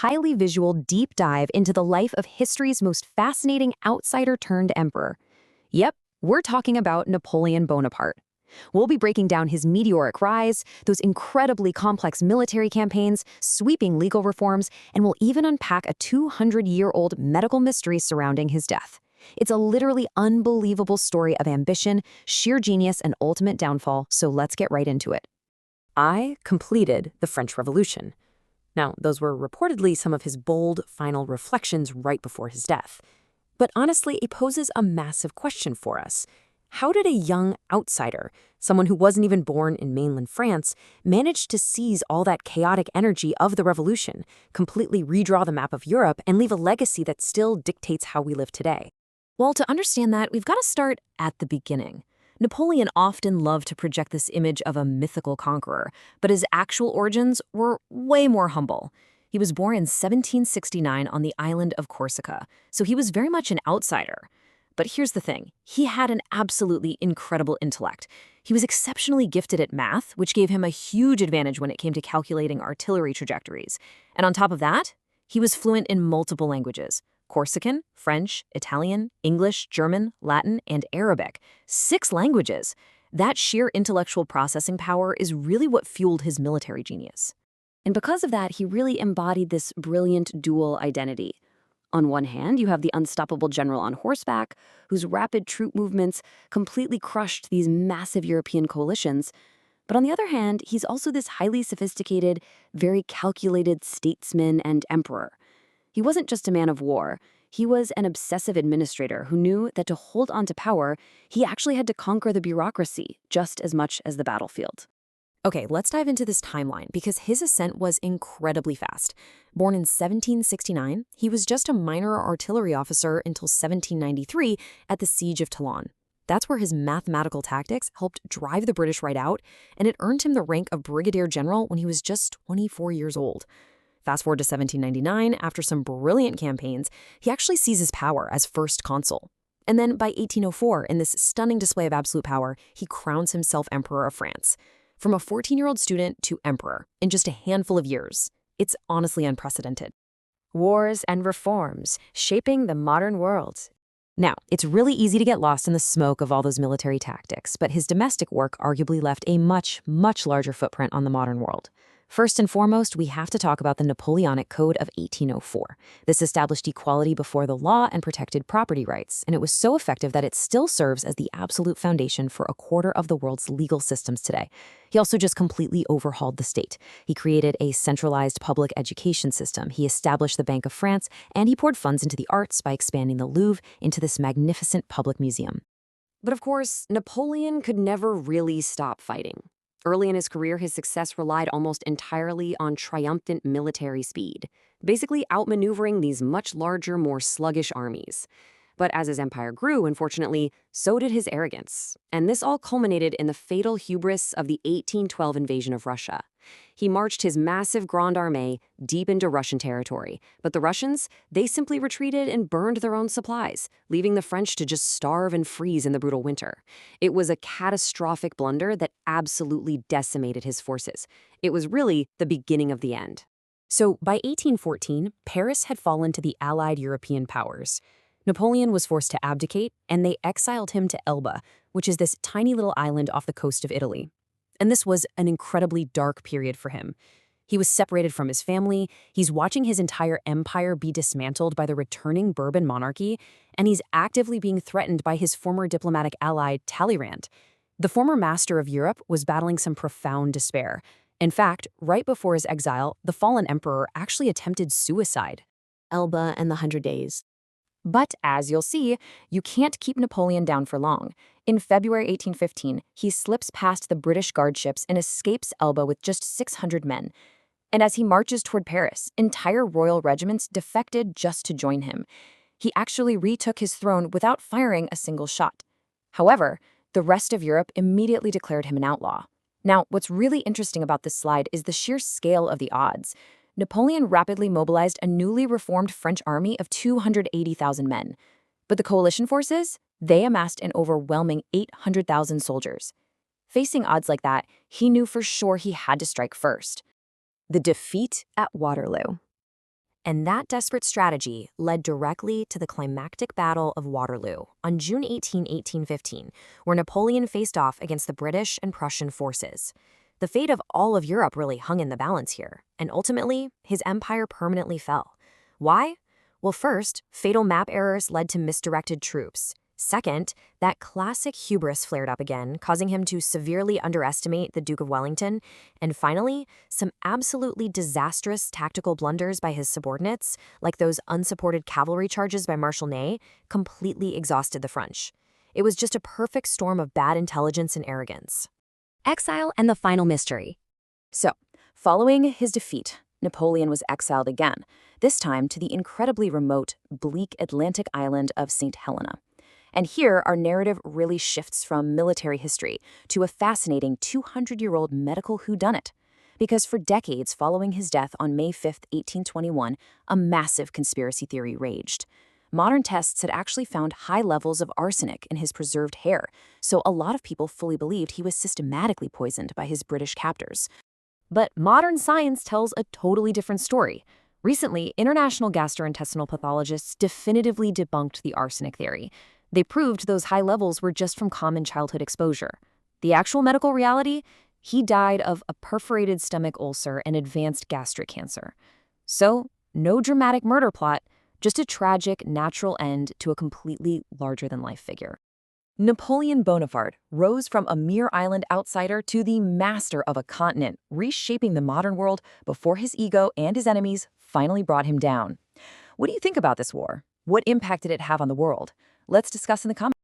highly visual deep dive into the life of history's most fascinating outsider-turned-emperor. Yep, we're talking about Napoleon Bonaparte. We'll be breaking down his meteoric rise, those incredibly complex military campaigns, sweeping legal reforms, and we'll even unpack a 200-year-old medical mystery surrounding his death. It's a literally unbelievable story of ambition, sheer genius, and ultimate downfall, so let's get right into it. I completed the French Revolution. Now, those were reportedly some of his bold, final reflections right before his death. But honestly, it poses a massive question for us. How did a young outsider, someone who wasn't even born in mainland France, manage to seize all that chaotic energy of the revolution, completely redraw the map of Europe, and leave a legacy that still dictates how we live today? Well, to understand that, we've got to start at the beginning. Napoleon often loved to project this image of a mythical conqueror, but his actual origins were way more humble. He was born in 1769 on the island of Corsica, so he was very much an outsider. But here's the thing, he had an absolutely incredible intellect. He was exceptionally gifted at math, which gave him a huge advantage when it came to calculating artillery trajectories. And on top of that, he was fluent in multiple languages: Corsican, French, Italian, English, German, Latin, and Arabic. 6 languages. That sheer intellectual processing power is really what fueled his military genius. And because of that, he really embodied this brilliant dual identity. On one hand, you have the unstoppable general on horseback, whose rapid troop movements completely crushed these massive European coalitions. But on the other hand, he's also this highly sophisticated, very calculated statesman and emperor. He wasn't just a man of war. He was an obsessive administrator who knew that to hold on to power, he actually had to conquer the bureaucracy just as much as the battlefield. Okay, let's dive into this timeline because his ascent was incredibly fast. Born in 1769, he was just a minor artillery officer until 1793 at the Siege of Toulon. That's where his mathematical tactics helped drive the British right out, and it earned him the rank of brigadier general when he was just 24 years old. Fast forward to 1799, after some brilliant campaigns, he actually seizes power as first consul. And then by 1804, in this stunning display of absolute power, he crowns himself Emperor of France. From a 14-year-old student to emperor in just a handful of years. It's honestly unprecedented. Wars and reforms, shaping the modern world. Now, it's really easy to get lost in the smoke of all those military tactics, but his domestic work arguably left a much, much larger footprint on the modern world. First and foremost, we have to talk about the Napoleonic Code of 1804. This established equality before the law and protected property rights, and it was so effective that it still serves as the absolute foundation for a quarter of the world's legal systems today. He also just completely overhauled the state. He created a centralized public education system, he established the Bank of France, and he poured funds into the arts by expanding the Louvre into this magnificent public museum. But of course, Napoleon could never really stop fighting. Early in his career, his success relied almost entirely on triumphant military speed, basically outmaneuvering these much larger, more sluggish armies. But as his empire grew, unfortunately, so did his arrogance. And this all culminated in the fatal hubris of the 1812 invasion of Russia. He marched his massive Grande Armée deep into Russian territory. But the Russians, they simply retreated and burned their own supplies, leaving the French to just starve and freeze in the brutal winter. It was a catastrophic blunder that absolutely decimated his forces. It was really the beginning of the end. So by 1814, Paris had fallen to the Allied European powers. Napoleon was forced to abdicate, and they exiled him to Elba, which is this tiny little island off the coast of Italy. And this was an incredibly dark period for him. He was separated from his family, he's watching his entire empire be dismantled by the returning Bourbon monarchy, and he's actively being threatened by his former diplomatic ally, Talleyrand. The former master of Europe was battling some profound despair. In fact, right before his exile, the fallen emperor actually attempted suicide. Elba and the 100 Days. But as you'll see, you can't keep Napoleon down for long. In February 1815, he slips past the British guard ships and escapes Elba with just 600 men. And as he marches toward Paris, entire royal regiments defected just to join him. He actually retook his throne without firing a single shot. However, the rest of Europe immediately declared him an outlaw. Now, what's really interesting about this slide is the sheer scale of the odds. Napoleon rapidly mobilized a newly reformed French army of 280,000 men. But the coalition forces, they amassed an overwhelming 800,000 soldiers. Facing odds like that, he knew for sure he had to strike first. The defeat at Waterloo. And that desperate strategy led directly to the climactic Battle of Waterloo on June 18, 1815, where Napoleon faced off against the British and Prussian forces. The fate of all of Europe really hung in the balance here, and ultimately, his empire permanently fell. Why? Well, first, fatal map errors led to misdirected troops. Second, that classic hubris flared up again, causing him to severely underestimate the Duke of Wellington. And finally, some absolutely disastrous tactical blunders by his subordinates, like those unsupported cavalry charges by Marshal Ney, completely exhausted the French. It was just a perfect storm of bad intelligence and arrogance. Exile and the final mystery. So, following his defeat, Napoleon was exiled again, this time to the incredibly remote, bleak Atlantic island of St. Helena. And here, our narrative really shifts from military history to a fascinating 200-year-old medical whodunit. Because for decades following his death on May 5, 1821, a massive conspiracy theory raged. Modern tests had actually found high levels of arsenic in his preserved hair, so a lot of people fully believed he was systematically poisoned by his British captors. But modern science tells a totally different story. Recently, international gastrointestinal pathologists definitively debunked the arsenic theory. They proved those high levels were just from common childhood exposure. The actual medical reality? He died of a perforated stomach ulcer and advanced gastric cancer. So, no dramatic murder plot, just a tragic, natural end to a completely larger-than-life figure. Napoleon Bonaparte rose from a mere island outsider to the master of a continent, reshaping the modern world before his ego and his enemies finally brought him down. What do you think about this war? What impact did it have on the world? Let's discuss in the comments.